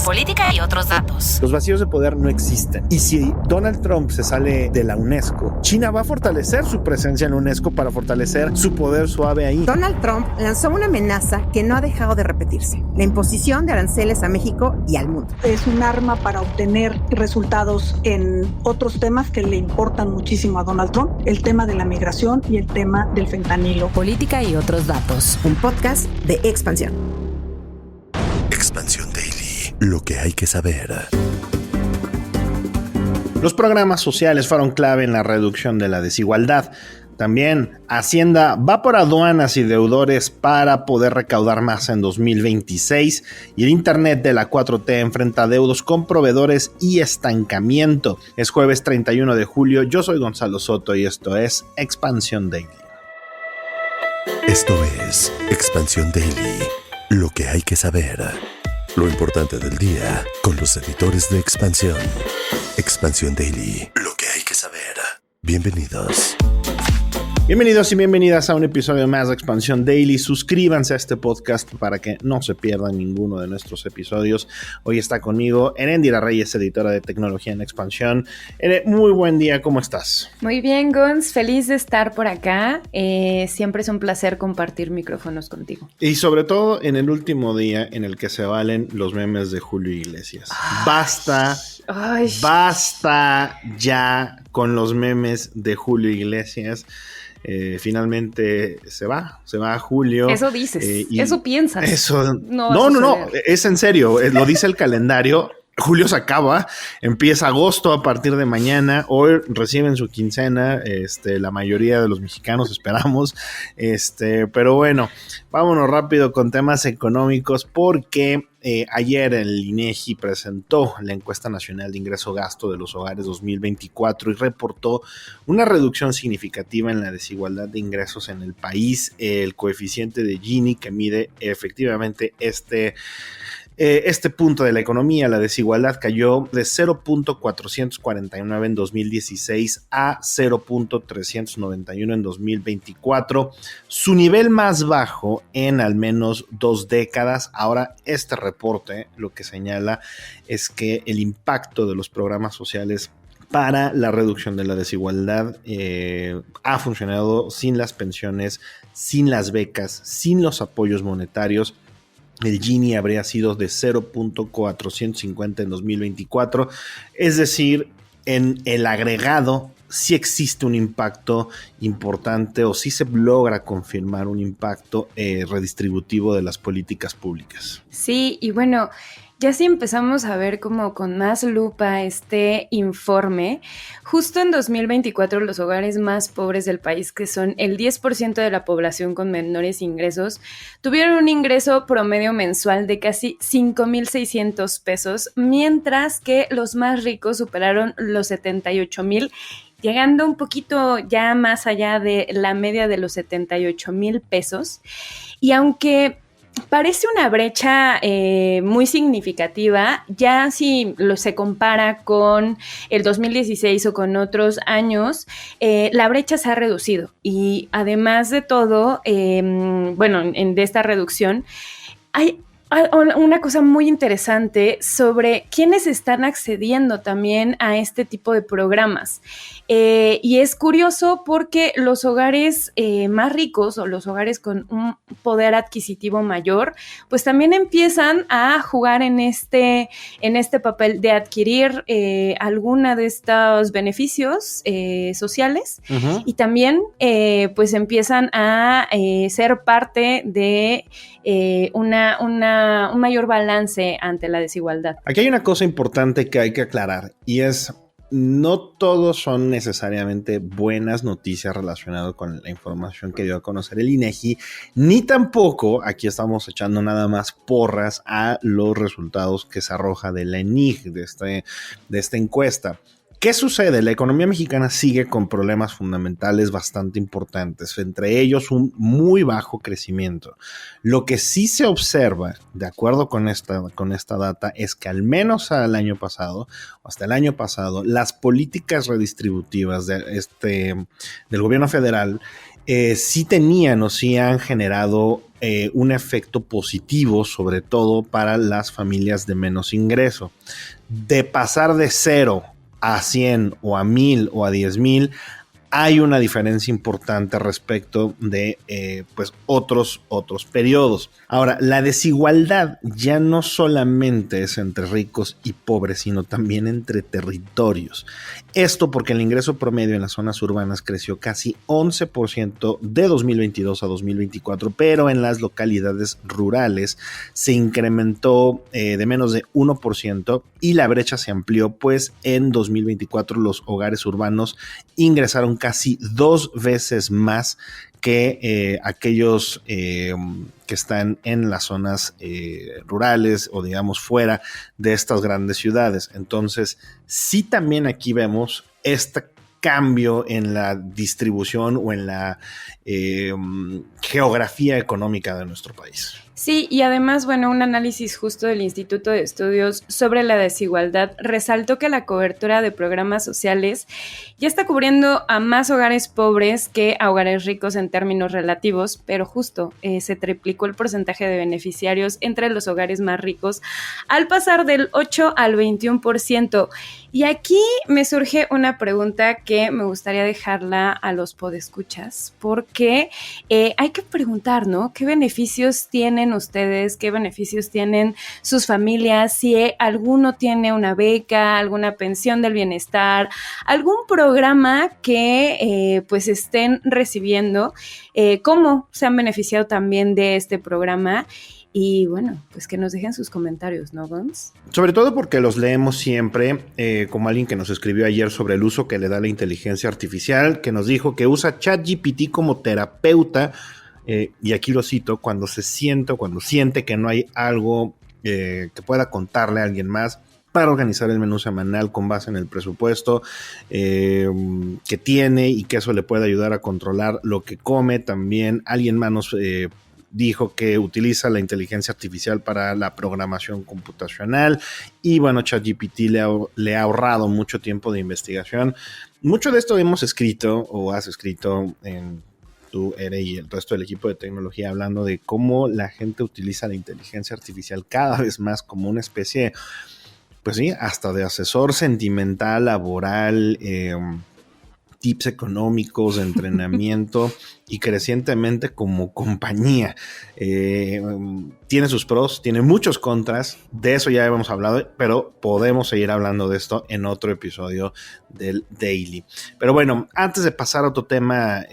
política y otros datos. Los vacíos de poder no existen. Y si Donald Trump se sale de la UNESCO, China va a fortalecer su presencia en la UNESCO para fortalecer su poder suave ahí. Donald Trump lanzó una amenaza que no ha dejado de repetirse: la imposición de aranceles a México y al mundo. Es un arma para obtener resultados en otros temas que le importan muchísimo a Donald Trump: el tema de la migración y el tema del fentanilo. Política y otros datos. Un podcast de Expansión. Expansión Daily. Lo que hay que saber. Los programas sociales fueron clave en la reducción de la desigualdad. También Hacienda va por aduanas y deudores para poder recaudar más en 2026, y el Internet de la 4T enfrenta deudos con proveedores y estancamiento. Es jueves 31 de julio, yo soy Gonzalo Soto y esto es Expansión Daily. Esto es Expansión Daily. Lo que hay que saber. Lo importante del día con los editores de Expansión. Expansión Daily. Lo que hay que saber. Bienvenidos. Bienvenidos y bienvenidas a un episodio más de Expansión Daily. Suscríbanse a este podcast para que no se pierdan ninguno de nuestros episodios. Hoy está conmigo Erendira Reyes, editora de tecnología en Expansión. Muy buen día, ¿cómo estás? Muy bien, Gonz, feliz de estar por acá. Siempre es un placer compartir micrófonos contigo. Y sobre todo en el último día en el que se valen los memes de Julio Iglesias. Basta ya con los memes de Julio Iglesias. Finalmente se va Julio. Eso dices, eso piensas. Eso no, es en serio, lo dice el calendario. Julio se acaba, empieza agosto a partir de mañana. Hoy reciben su quincena, la mayoría de los mexicanos esperamos, pero bueno, vámonos rápido con temas económicos porque ayer el INEGI presentó la encuesta nacional de ingreso-gasto de los hogares 2024 y reportó una reducción significativa en la desigualdad de ingresos en el país. El coeficiente de Gini, que mide efectivamente este punto de la economía, la desigualdad, cayó de 0.449 en 2016 a 0.391 en 2024, su nivel más bajo en al menos 2 décadas. Ahora, este reporte lo que señala es que el impacto de los programas sociales para la reducción de la desigualdad ha funcionado sin las pensiones, sin las becas, sin los apoyos monetarios. El Gini habría sido de 0.450 en 2024, es decir, en el agregado sí existe un impacto importante o sí se logra confirmar un impacto redistributivo de las políticas públicas. Sí, y bueno, ya sí empezamos a ver como con más lupa este informe. Justo en 2024 los hogares más pobres del país, que son el 10% de la población con menores ingresos, tuvieron un ingreso promedio mensual de casi 5,600 pesos, mientras que los más ricos superaron los 78,000, llegando un poquito ya más allá de la media de los 78,000 pesos. Y aunque parece una brecha muy significativa, ya si se compara con el 2016 o con otros años, la brecha se ha reducido. Y además de todo, de esta reducción, hay una cosa muy interesante sobre quiénes están accediendo también a este tipo de programas. Y es curioso porque los hogares más ricos o los hogares con un poder adquisitivo mayor, pues también empiezan a jugar en este papel de adquirir alguna de estos beneficios sociales. Uh-huh. Y también pues empiezan a ser parte de un mayor balance ante la desigualdad. Aquí hay una cosa importante que hay que aclarar, y es: no todos son necesariamente buenas noticias relacionadas con la información que dio a conocer el INEGI, ni tampoco aquí estamos echando nada más porras a los resultados que se arroja de la ENIG, de esta encuesta. ¿Qué sucede? La economía mexicana sigue con problemas fundamentales bastante importantes, entre ellos un muy bajo crecimiento. Lo que sí se observa, de acuerdo con esta data, es que al menos hasta el año pasado, las políticas redistributivas del gobierno federal sí tenían o sí han generado un efecto positivo, sobre todo para las familias de menos ingreso. De pasar de 0 a 100 o a 1000 o a 10,000, hay una diferencia importante respecto de pues otros periodos. Ahora, la desigualdad ya no solamente es entre ricos y pobres, sino también entre territorios. Esto porque el ingreso promedio en las zonas urbanas creció casi 11% de 2022 a 2024, pero en las localidades rurales se incrementó de menos de 1% y la brecha se amplió, pues en 2024 los hogares urbanos ingresaron casi 2 veces más que aquellos que están en las zonas rurales o digamos fuera de estas grandes ciudades. Entonces, sí también aquí vemos este cambio en la distribución o en la geografía económica de nuestro país. Sí, y además, bueno, un análisis justo del Instituto de Estudios sobre la Desigualdad resaltó que la cobertura de programas sociales ya está cubriendo a más hogares pobres que a hogares ricos en términos relativos, pero justo se triplicó el porcentaje de beneficiarios entre los hogares más ricos al pasar del 8 al 21%. Y aquí me surge una pregunta que me gustaría dejarla a los podescuchas, porque hay que preguntar, ¿no? ¿Qué beneficios tienen ustedes? ¿Qué beneficios tienen sus familias? Si alguno tiene una beca, alguna pensión del bienestar, algún programa que pues estén recibiendo, ¿cómo se han beneficiado también de este programa? Y bueno, pues que nos dejen sus comentarios, ¿no, Gonz? Sobre todo porque los leemos siempre, como alguien que nos escribió ayer sobre el uso que le da la inteligencia artificial, que nos dijo que usa ChatGPT como terapeuta, y aquí lo cito, cuando siente que no hay algo que pueda contarle a alguien más, para organizar el menú semanal con base en el presupuesto que tiene y que eso le puede ayudar a controlar lo que come. También alguien más nos dijo que utiliza la inteligencia artificial para la programación computacional y bueno, ChatGPT le ha ahorrado mucho tiempo de investigación. Mucho de esto hemos escrito o has escrito en tú, Ere, y el resto del equipo de tecnología, hablando de cómo la gente utiliza la inteligencia artificial cada vez más como una especie, pues sí, hasta de asesor sentimental, laboral, tips económicos, de entrenamiento y crecientemente como compañía. Tiene sus pros, tiene muchos contras, de eso ya hemos hablado, pero podemos seguir hablando de esto en otro episodio del Daily. Pero bueno, antes de pasar a otro tema,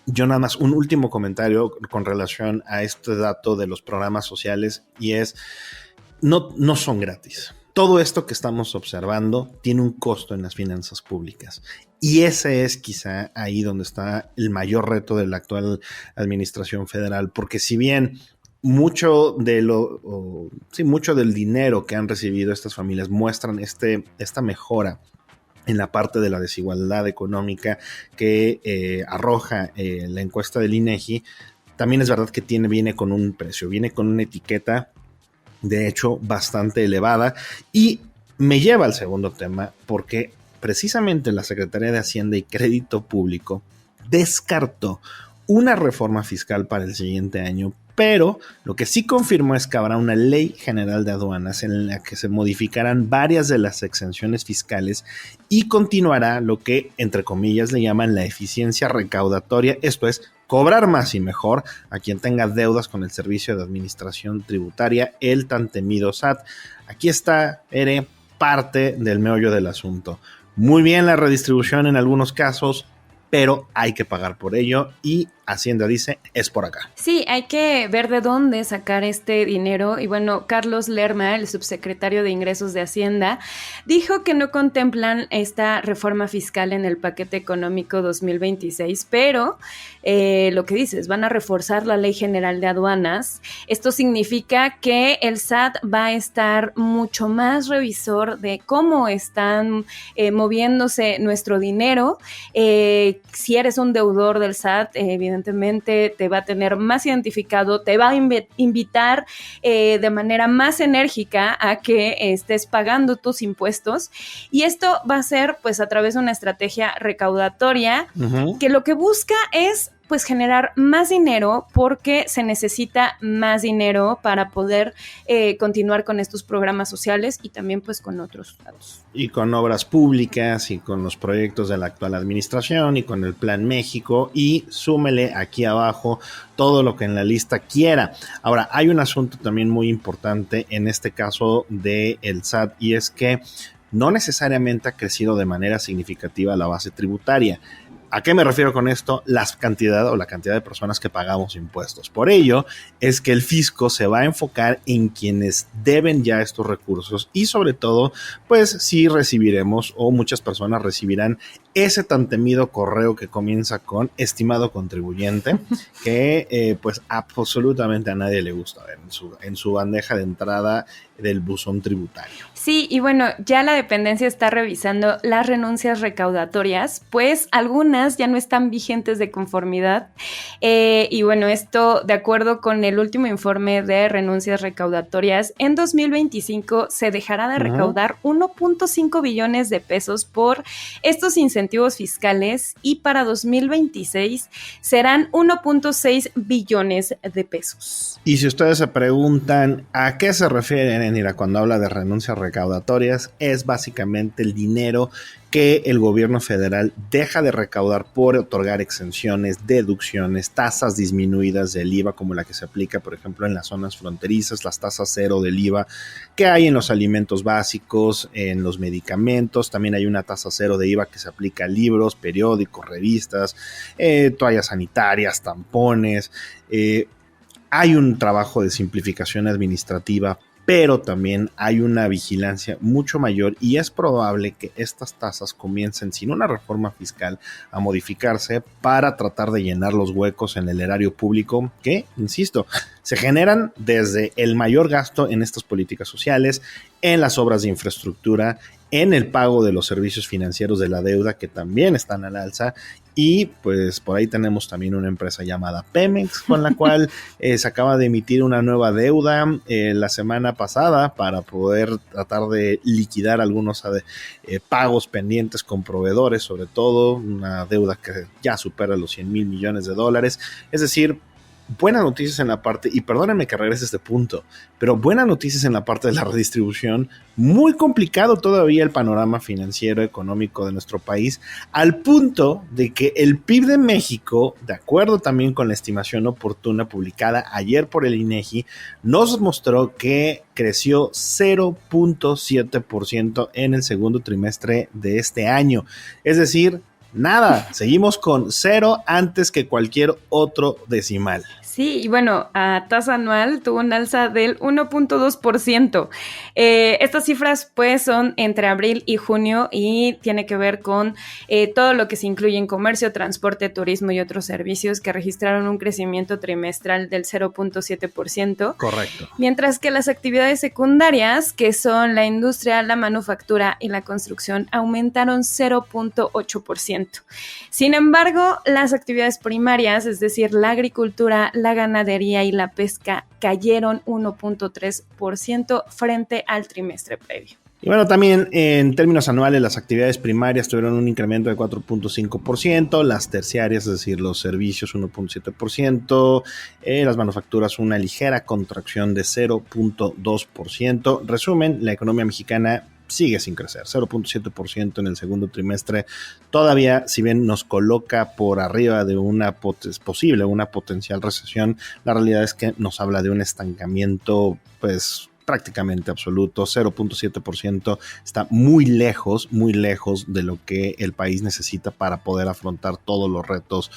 yo nada más un último comentario con relación a este dato de los programas sociales y es, no son gratis. Todo esto que estamos observando tiene un costo en las finanzas públicas y ese es quizá ahí donde está el mayor reto de la actual administración federal, porque si bien mucho del dinero que han recibido estas familias muestran esta mejora en la parte de la desigualdad económica que arroja la encuesta del INEGI, también es verdad que viene con un precio, viene con una etiqueta de hecho bastante elevada y me lleva al segundo tema porque precisamente la Secretaría de Hacienda y Crédito Público descartó una reforma fiscal para el siguiente año, pero lo que sí confirmó es que habrá una ley general de aduanas en la que se modificarán varias de las exenciones fiscales y continuará lo que entre comillas le llaman la eficiencia recaudatoria, esto es cobrar más y mejor a quien tenga deudas con el Servicio de Administración Tributaria, el tan temido SAT. Aquí está, Ere, parte del meollo del asunto. Muy bien la redistribución en algunos casos, pero hay que pagar por ello y Hacienda dice, es por acá. Sí, hay que ver de dónde sacar este dinero y bueno, Carlos Lerma, el subsecretario de Ingresos de Hacienda, dijo que no contemplan esta reforma fiscal en el paquete económico 2026, pero lo que dices, van a reforzar la Ley General de Aduanas. Esto significa que el SAT va a estar mucho más revisor de cómo están moviéndose nuestro dinero. Si eres un deudor del SAT, evidentemente te va a tener más identificado, te va a invitar de manera más enérgica a que estés pagando tus impuestos y esto va a ser pues a través de una estrategia recaudatoria que lo que busca es pues generar más dinero porque se necesita más dinero para poder continuar con estos programas sociales y también pues con otros datos. Y con obras públicas y con los proyectos de la actual administración y con el Plan México, y súmele aquí abajo todo lo que en la lista quiera. Ahora, hay un asunto también muy importante en este caso del SAT, y es que no necesariamente ha crecido de manera significativa la base tributaria. ¿A qué me refiero con esto? La cantidad de personas que pagamos impuestos. Por ello es que el fisco se va a enfocar en quienes deben ya estos recursos, y sobre todo, pues sí recibiremos, o muchas personas recibirán, ese tan temido correo que comienza con estimado contribuyente, que pues absolutamente a nadie le gusta ver en su bandeja de entrada del buzón tributario. Sí, y bueno, ya la dependencia está revisando las renuncias recaudatorias, pues algunas ya no están vigentes de conformidad. Y bueno, esto de acuerdo con el último informe de renuncias recaudatorias, en 2025 se dejará de recaudar 1.5 billones de pesos por estos incentivos fiscales, y para 2026 serán 1.6 billones de pesos. Y si ustedes se preguntan a qué se refiere Enira cuando habla de renuncias recaudatorias, es básicamente el dinero que el gobierno federal deja de recaudar por otorgar exenciones, deducciones, tasas disminuidas del IVA, como la que se aplica, por ejemplo, en las zonas fronterizas, las tasas cero del IVA que hay en los alimentos básicos, en los medicamentos. También hay una tasa cero de IVA que se aplica a libros, periódicos, revistas, toallas sanitarias, tampones. Hay un trabajo de simplificación administrativa, pero también hay una vigilancia mucho mayor, y es probable que estas tasas comiencen, sin una reforma fiscal, a modificarse para tratar de llenar los huecos en el erario público que, insisto, se generan desde el mayor gasto en estas políticas sociales, en las obras de infraestructura, en el pago de los servicios financieros de la deuda, que también están al alza. Y pues por ahí tenemos también una empresa llamada Pemex, con la cual se acaba de emitir una nueva deuda la semana pasada para poder tratar de liquidar algunos pagos pendientes con proveedores, sobre todo una deuda que ya supera los 100 mil millones de dólares. Es decir, buenas noticias en la parte, y perdónenme que regrese a este punto, pero buenas noticias en la parte de la redistribución. Muy complicado todavía el panorama financiero económico de nuestro país, al punto de que el PIB de México, de acuerdo también con la estimación oportuna publicada ayer por el INEGI, nos mostró que creció 0.7% en el segundo trimestre de este año. Es decir, nada, seguimos con cero antes que cualquier otro decimal. Sí, y bueno, a tasa anual tuvo un alza del 1.2%. Estas cifras pues son entre abril y junio, y tiene que ver con todo lo que se incluye en comercio, transporte, turismo y otros servicios, que registraron un crecimiento trimestral del 0.7%. Correcto. Mientras que las actividades secundarias, que son la industria, la manufactura y la construcción, aumentaron 0.8%. Sin embargo, las actividades primarias, es decir, la agricultura, la ganadería y la pesca, cayeron 1.3% frente al trimestre previo. Y bueno, también en términos anuales, las actividades primarias tuvieron un incremento de 4.5%, las terciarias, es decir, los servicios 1.7%, las manufacturas una ligera contracción de 0.2%. Resumen, la economía mexicana sigue sin crecer, 0.7% en el segundo trimestre. Todavía, si bien nos coloca por arriba de una potencial recesión, la realidad es que nos habla de un estancamiento, pues, prácticamente absoluto. 0.7% está muy lejos de lo que el país necesita para poder afrontar todos los retos,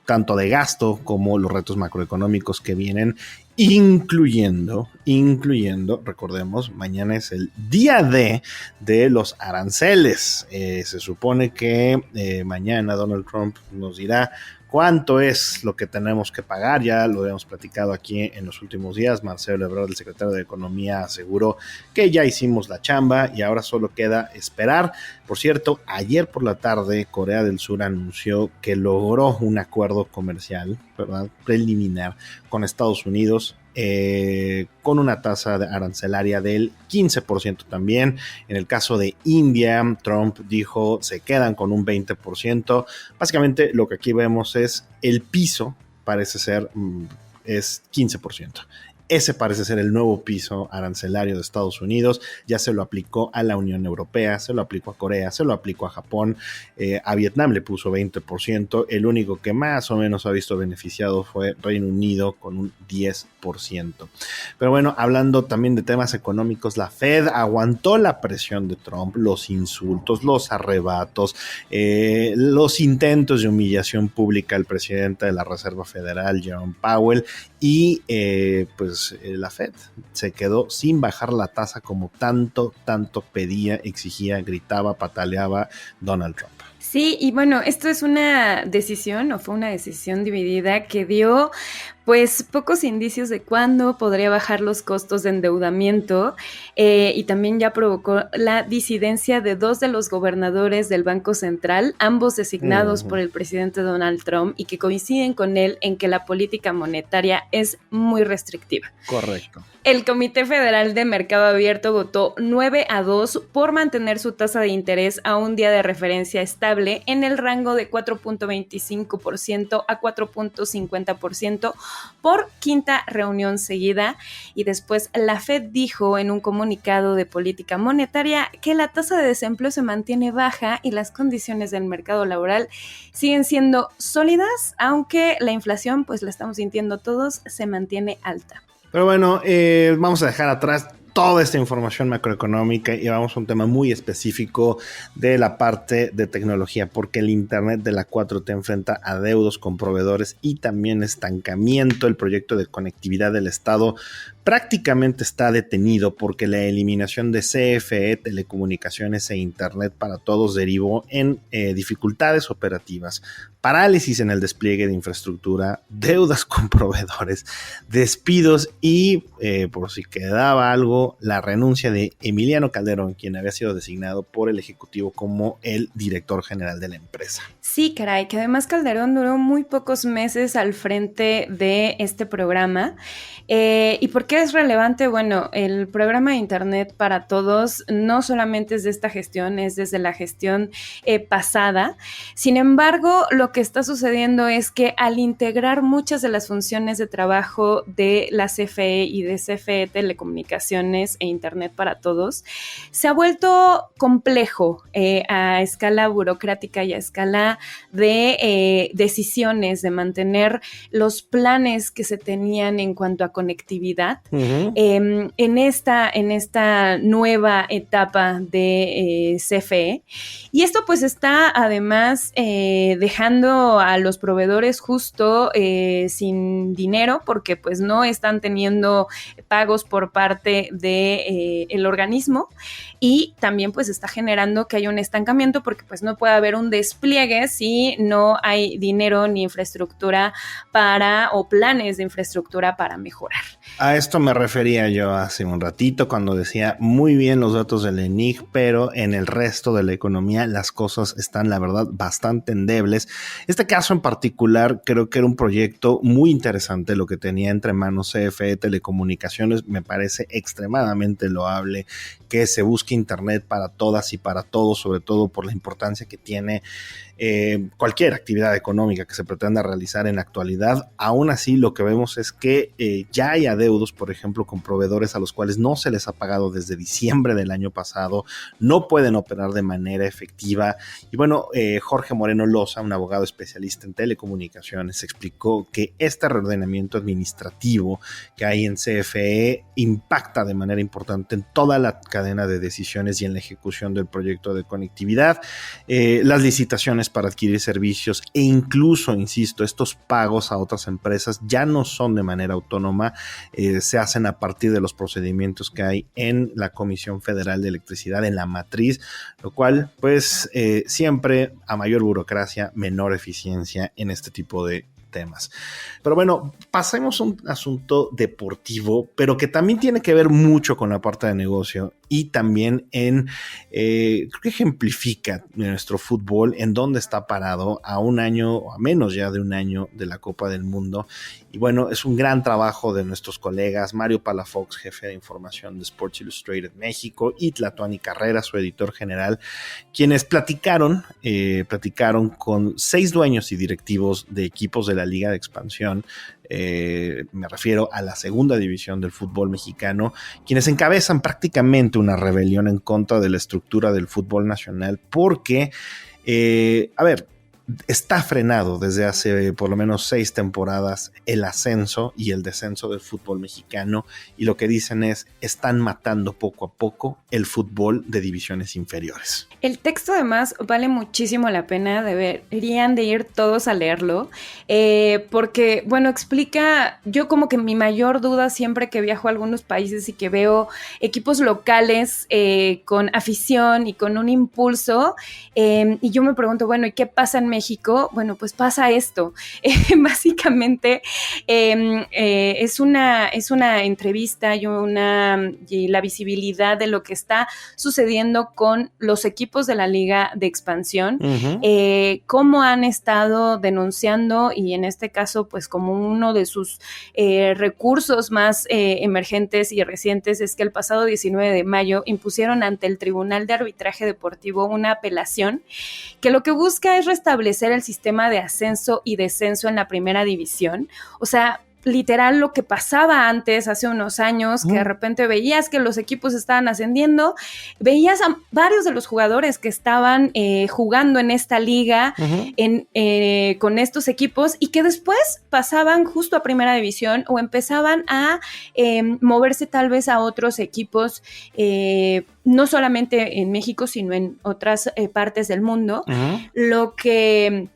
tanto de gasto como los retos macroeconómicos que vienen, incluyendo, recordemos, mañana es el día de los aranceles. Se supone que mañana Donald Trump nos dirá cuánto es lo que tenemos que pagar. Ya lo habíamos platicado aquí en los últimos días. Marcelo Ebrard, el secretario de Economía, aseguró que ya hicimos la chamba y ahora solo queda esperar. Por cierto, ayer por la tarde Corea del Sur anunció que logró un acuerdo comercial, ¿verdad?, preliminar con Estados Unidos. con una tasa arancelaria del 15% también. En el caso de India, Trump dijo se quedan con un 20%. Básicamente lo que aquí vemos es el piso, parece ser, es 15%. Ese parece ser el nuevo piso arancelario de Estados Unidos. Ya se lo aplicó a la Unión Europea, se lo aplicó a Corea, se lo aplicó a Japón, a Vietnam le puso 20%. El único que más o menos ha visto beneficiado fue Reino Unido con un 10%. Pero bueno, hablando también de temas económicos, la Fed aguantó la presión de Trump, los insultos, los arrebatos, los intentos de humillación pública al presidente de la Reserva Federal, Jerome Powell, y pues la Fed se quedó sin bajar la tasa como tanto pedía, exigía, gritaba, pataleaba Donald Trump. Sí, y bueno, esto es una decisión, o fue una decisión dividida que dio pues pocos indicios de cuándo podría bajar los costos de endeudamiento, y también ya provocó la disidencia de 2 de los gobernadores del Banco Central, ambos designados por el presidente Donald Trump y que coinciden con él en que la política monetaria es muy restrictiva. Correcto. El Comité Federal de Mercado Abierto votó 9-2 por mantener su tasa de interés a un día de referencia estable en el rango de 4.25% a 4.50% por quinta reunión seguida. Y después la Fed dijo en un comunicado de política monetaria que la tasa de desempleo se mantiene baja y las condiciones del mercado laboral siguen siendo sólidas, aunque la inflación, pues la estamos sintiendo todos, se mantiene alta. Pero bueno, vamos a dejar atrás toda esta información macroeconómica y vamos a un tema muy específico de la parte de tecnología, porque el Internet de la 4T enfrenta adeudos con proveedores y también estancamiento. El proyecto de conectividad del Estado prácticamente está detenido porque la eliminación de CFE, telecomunicaciones e Internet para todos derivó en dificultades operativas, parálisis en el despliegue de infraestructura, deudas con proveedores, despidos y, por si quedaba algo, la renuncia de Emiliano Calderón, quien había sido designado por el Ejecutivo como el director general de la empresa. Sí, caray, que además Calderón duró muy pocos meses al frente de este programa. ¿Y por qué es relevante? Bueno, el programa de Internet para Todos no solamente es de esta gestión, es desde la gestión pasada. Sin embargo, lo que está sucediendo es que al integrar muchas de las funciones de trabajo de la CFE y de CFE Telecomunicaciones e Internet para Todos, se ha vuelto complejo a escala burocrática y a escala de decisiones, de mantener los planes que se tenían en cuanto a conectividad. En esta nueva etapa de CFE. Y esto pues está además dejando a los proveedores justo sin dinero, porque pues no están teniendo pagos por parte de el organismo, y también pues está generando que haya un estancamiento, porque pues no puede haber un despliegue si no hay dinero ni infraestructura o planes de infraestructura para mejorar. A esto me refería yo hace un ratito cuando decía muy bien los datos del ENIC, pero en el resto de la economía las cosas están, la verdad, bastante endebles. Este caso en particular creo que era un proyecto muy interesante lo que tenía entre manos CFE Telecomunicaciones. Me parece extremadamente loable que se busque Internet para todas y para todos, sobre todo por la importancia que tiene cualquier actividad económica que se pretenda realizar en la actualidad. Aún así, lo que vemos es que ya hay adeudos, por ejemplo, con proveedores a los cuales no se les ha pagado desde diciembre del año pasado, no pueden operar de manera efectiva. Y bueno, Jorge Moreno Loza, un abogado especialista en telecomunicaciones, explicó que este reordenamiento administrativo que hay en CFE impacta de manera importante en toda la cadena de decisiones y en la ejecución del proyecto de conectividad, las licitaciones para adquirir servicios e incluso, insisto, estos pagos a otras empresas ya no son de manera autónoma, se hacen a partir de los procedimientos que hay en la Comisión Federal de Electricidad, en la matriz, lo cual pues siempre a mayor burocracia, menor eficiencia en este tipo de temas. Pero bueno, pasemos a un asunto deportivo, pero que también tiene que ver mucho con la parte de negocio, y también creo que ejemplifica nuestro fútbol, en dónde está parado a un año, o a menos ya de un año de la Copa del Mundo. Y bueno, es un gran trabajo de nuestros colegas Mario Palafox, jefe de información de Sports Illustrated México, y Tlatuani Carrera, su editor general, quienes platicaron con 6 dueños y directivos de equipos de la Liga de Expansión. Me refiero a la segunda división del fútbol mexicano, quienes encabezan prácticamente una rebelión en contra de la estructura del fútbol nacional, porque, está frenado desde hace por lo menos 6 temporadas el ascenso y el descenso del fútbol mexicano, y lo que dicen es, están matando poco a poco el fútbol de divisiones inferiores. El texto además vale muchísimo la pena, deberían de ir todos a leerlo, porque, bueno, explica, yo como que mi mayor duda siempre que viajo a algunos países y que veo equipos locales con afición y con un impulso, y yo me pregunto, bueno, ¿y qué pasa en México? Bueno, pues pasa esto. Básicamente es una entrevista y la visibilidad de lo que está sucediendo con los equipos de la Liga de Expansión, cómo han estado denunciando, y en este caso, pues como uno de sus recursos más emergentes y recientes es que el pasado 19 de mayo impusieron ante el Tribunal de Arbitraje Deportivo una apelación que lo que busca es restablecer el sistema de ascenso y descenso en la primera división. O sea, literal lo que pasaba antes, hace unos años, que de repente veías que los equipos estaban ascendiendo, veías a varios de los jugadores que estaban jugando en esta liga con estos equipos, y que después pasaban justo a primera división o empezaban a moverse tal vez a otros equipos, no solamente en México, sino en otras partes del mundo, lo que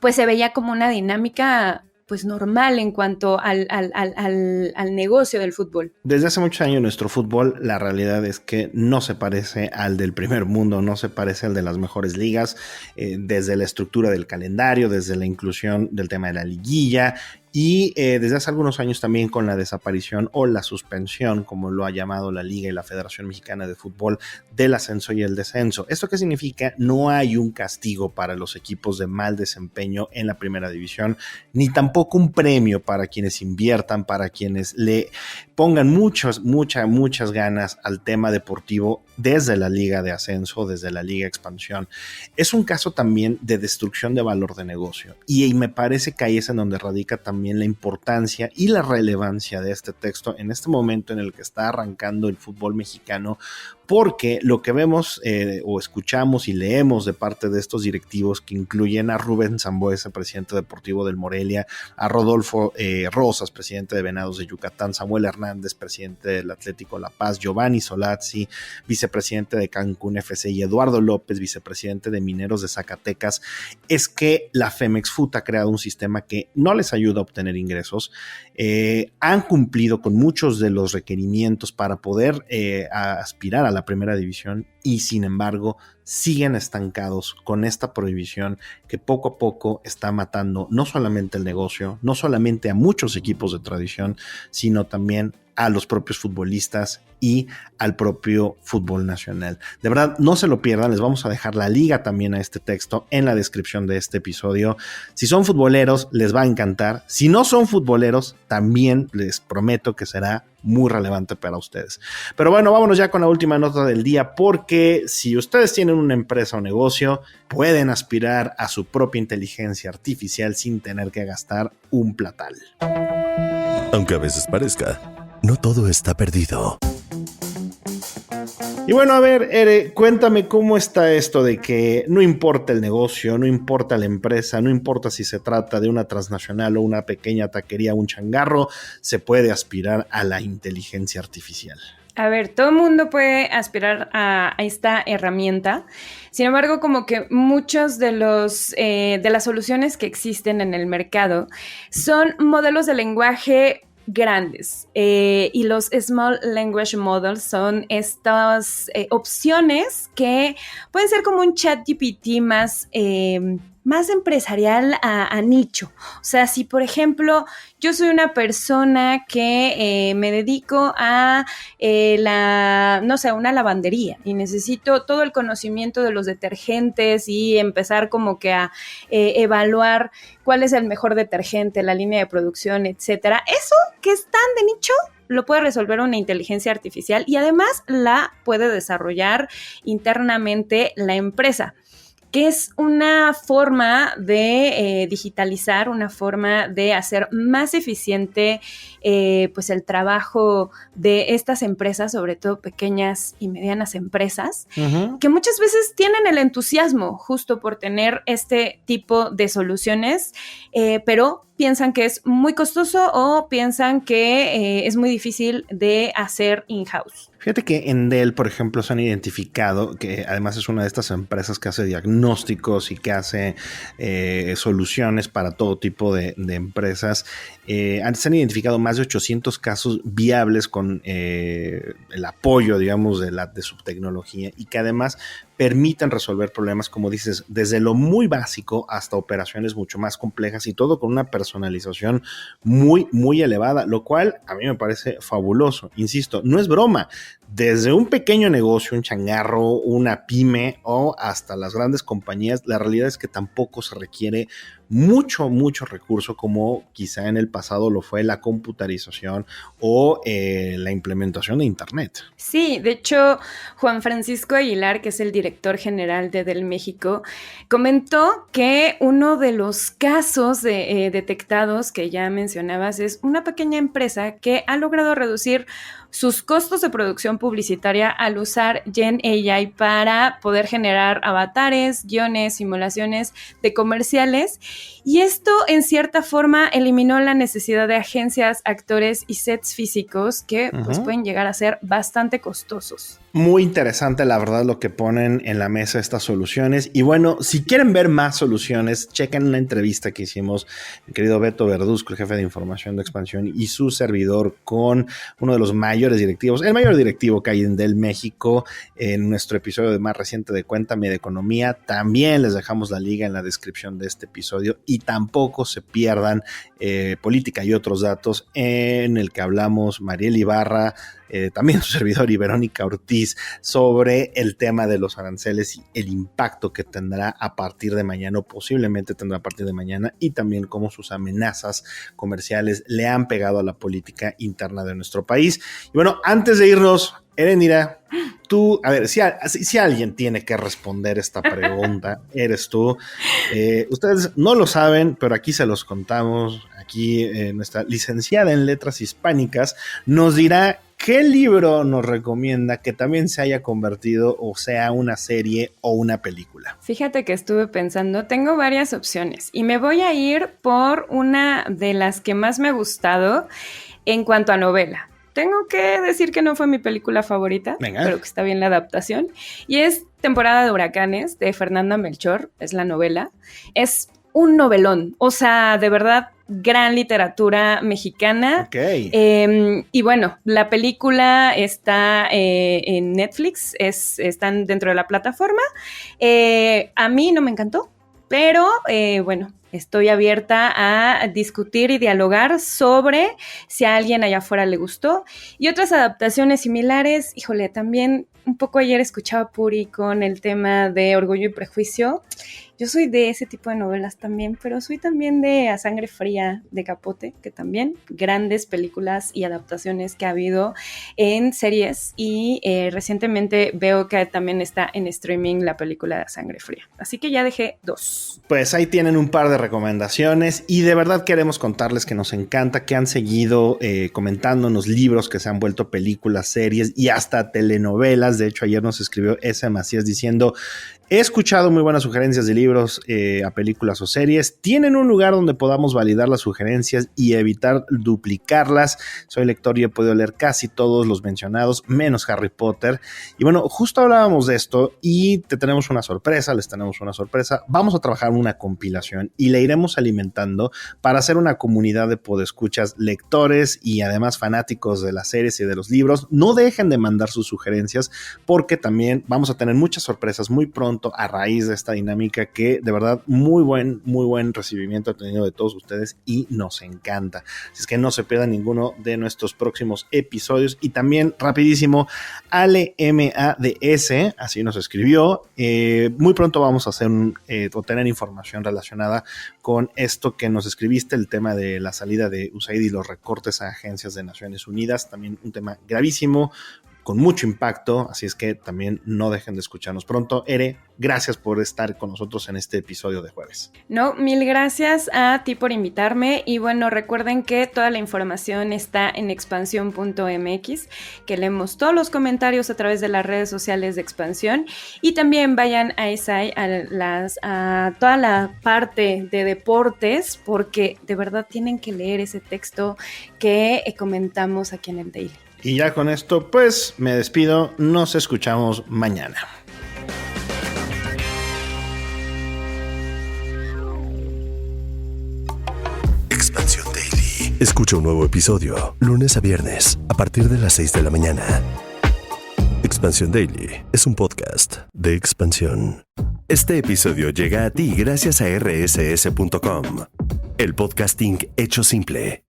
pues se veía como una dinámica pues normal en cuanto al negocio del fútbol. Desde hace muchos años nuestro fútbol, la realidad es que no se parece al del primer mundo, no se parece al de las mejores ligas, desde la estructura del calendario, desde la inclusión del tema de la liguilla, y desde hace algunos años también con la desaparición o la suspensión, como lo ha llamado la Liga y la Federación Mexicana de Fútbol, del ascenso y el descenso. ¿Esto qué significa? No hay un castigo para los equipos de mal desempeño en la primera división, ni tampoco un premio para quienes inviertan, para quienes le pongan muchas ganas al tema deportivo desde la Liga de Ascenso, desde la Liga Expansión. Es un caso también de destrucción de valor de negocio, y me parece que ahí es en donde radica también la importancia y la relevancia de este texto en este momento en el que está arrancando el fútbol mexicano, porque lo que vemos o escuchamos y leemos de parte de estos directivos, que incluyen a Rubén Sambueza, presidente deportivo del Morelia, a Rodolfo Rosas, presidente de Venados de Yucatán, Samuel Hernández, presidente del Atlético La Paz, Giovanni Solazzi, vicepresidente de Cancún FC, y Eduardo López, vicepresidente de Mineros de Zacatecas, es que la Femex Foot ha creado un sistema que no les ayuda a obtener ingresos. Han cumplido con muchos de los requerimientos para poder aspirar a la primera división, y sin embargo siguen estancados con esta prohibición que poco a poco está matando no solamente el negocio, no solamente a muchos equipos de tradición, sino también a los propios futbolistas y al propio fútbol nacional. De verdad, no se lo pierdan, les vamos a dejar la liga también a este texto en la descripción de este episodio. Si son futboleros, les va a encantar. Si no son futboleros, también les prometo que será muy relevante para ustedes. Pero bueno, vámonos ya con la última nota del día, porque si ustedes tienen una empresa o negocio, pueden aspirar a su propia inteligencia artificial sin tener que gastar un platal. Aunque a veces parezca, no todo está perdido. Y bueno, a ver, Ere, cuéntame cómo está esto de que no importa el negocio, no importa la empresa, no importa si se trata de una transnacional o una pequeña taquería o un changarro, se puede aspirar a la inteligencia artificial. A ver, todo el mundo puede aspirar a esta herramienta. Sin embargo, como que muchos de las soluciones que existen en el mercado son modelos de lenguaje grandes, y los Small Language Models son estas opciones que pueden ser como un chat GPT más más empresarial a nicho. O sea, si por ejemplo yo soy una persona que me dedico a una lavandería y necesito todo el conocimiento de los detergentes y empezar como que a evaluar cuál es el mejor detergente, la línea de producción, etcétera. Eso que es tan de nicho lo puede resolver una inteligencia artificial y además la puede desarrollar internamente la empresa, que es una forma de digitalizar, una forma de hacer más eficiente pues el trabajo de estas empresas, sobre todo pequeñas y medianas empresas, que muchas veces tienen el entusiasmo justo por tener este tipo de soluciones, pero piensan que es muy costoso o piensan que es muy difícil de hacer in-house. Fíjate que en Dell, por ejemplo, se han identificado, que además es una de estas empresas que hace diagnósticos y que hace soluciones para todo tipo de empresas. Se han identificado más de 800 casos viables con el apoyo, digamos, de su tecnología y que además permiten resolver problemas, como dices, desde lo muy básico hasta operaciones mucho más complejas y todo con una personalización muy, muy elevada, lo cual a mí me parece fabuloso. Insisto, no es broma. Desde un pequeño negocio, un changarro, una pyme o hasta las grandes compañías, la realidad es que tampoco se requiere mucho recurso como quizá en el pasado lo fue la computarización o la implementación de Internet. Sí, de hecho, Juan Francisco Aguilar, que es el director general de Dell México, comentó que uno de los casos detectados que ya mencionabas es una pequeña empresa que ha logrado reducir sus costos de producción publicitaria al usar Gen AI para poder generar avatares, guiones, simulaciones de comerciales. Y esto, en cierta forma, eliminó la necesidad de agencias, actores y sets físicos que pues, pueden llegar a ser bastante costosos. Muy interesante, la verdad, lo que ponen en la mesa estas soluciones. Y bueno, si quieren ver más soluciones, chequen una entrevista que hicimos, el querido Beto Verduzco, el jefe de información de Expansión, y su servidor con uno de los mayores directivos, el mayor directivo que hay en Dell México, en nuestro episodio más reciente de Cuéntame de Economía. También les dejamos la liga en la descripción de este episodio y tampoco se pierdan Política y otros datos, en el que hablamos Mariel Ibarra, también su servidor y Verónica Ortiz, sobre el tema de los aranceles y el impacto que tendrá a partir de mañana, o posiblemente tendrá a partir de mañana, y también cómo sus amenazas comerciales le han pegado a la política interna de nuestro país. Y bueno, antes de irnos, Erenira, tú, a ver, si alguien tiene que responder esta pregunta, eres tú. Ustedes no lo saben, pero aquí se los contamos. Aquí nuestra licenciada en Letras Hispánicas nos dirá qué libro nos recomienda que también se haya convertido o sea una serie o una película. Fíjate que estuve pensando, tengo varias opciones y me voy a ir por una de las que más me ha gustado en cuanto a novela. Tengo que decir que no fue mi película favorita, pero que está bien la adaptación. Y es Temporada de Huracanes, de Fernanda Melchor, es la novela. Es un novelón, o sea, de verdad, gran literatura mexicana. Okay. Y bueno, la película está en Netflix, están dentro de la plataforma. A mí no me encantó, pero bueno, estoy abierta a discutir y dialogar sobre si a alguien allá afuera le gustó. Y otras adaptaciones similares, híjole, también un poco ayer escuchaba a Puri con el tema de Orgullo y Prejuicio. Yo soy de ese tipo de novelas también, pero soy también de A Sangre Fría de Capote, que también grandes películas y adaptaciones que ha habido en series, y recientemente veo que también está en streaming la película de A Sangre Fría. Así que ya dejé 2. Pues ahí tienen un par de recomendaciones y de verdad queremos contarles que nos encanta que han seguido comentándonos libros que se han vuelto películas, series y hasta telenovelas. De hecho, ayer nos escribió S. Macías diciendo: he escuchado muy buenas sugerencias de libros a películas o series. ¿Tienen un lugar donde podamos validar las sugerencias y evitar duplicarlas? Soy lector y he podido leer casi todos los mencionados, menos Harry Potter. Y bueno, justo hablábamos de esto y les tenemos una sorpresa. Vamos a trabajar una compilación y le iremos alimentando para hacer una comunidad de podescuchas, lectores y además fanáticos de las series y de los libros. No dejen de mandar sus sugerencias porque también vamos a tener muchas sorpresas muy pronto pronto a raíz de esta dinámica que de verdad muy buen recibimiento ha tenido de todos ustedes y nos encanta. Así es que no se pierdan ninguno de nuestros próximos episodios. Y también rapidísimo, Ale MADS, así nos escribió, muy pronto vamos a hacer o tener información relacionada con esto que nos escribiste, el tema de la salida de USAID y los recortes a agencias de Naciones Unidas, también un tema gravísimo, con mucho impacto, así es que también no dejen de escucharnos pronto. Ere, gracias por estar con nosotros en este episodio de jueves. No, mil gracias a ti por invitarme y bueno, recuerden que toda la información está en expansión.mx, que leemos todos los comentarios a través de las redes sociales de Expansión y también vayan a ESAI a toda la parte de deportes porque de verdad tienen que leer ese texto que comentamos aquí en el Daily. Y ya con esto, pues, me despido. Nos escuchamos mañana. Expansión Daily. Escucha un nuevo episodio, lunes a viernes, a partir de las 6 de la mañana. Expansión Daily es un podcast de Expansión. Este episodio llega a ti gracias a rss.com, el podcasting hecho simple.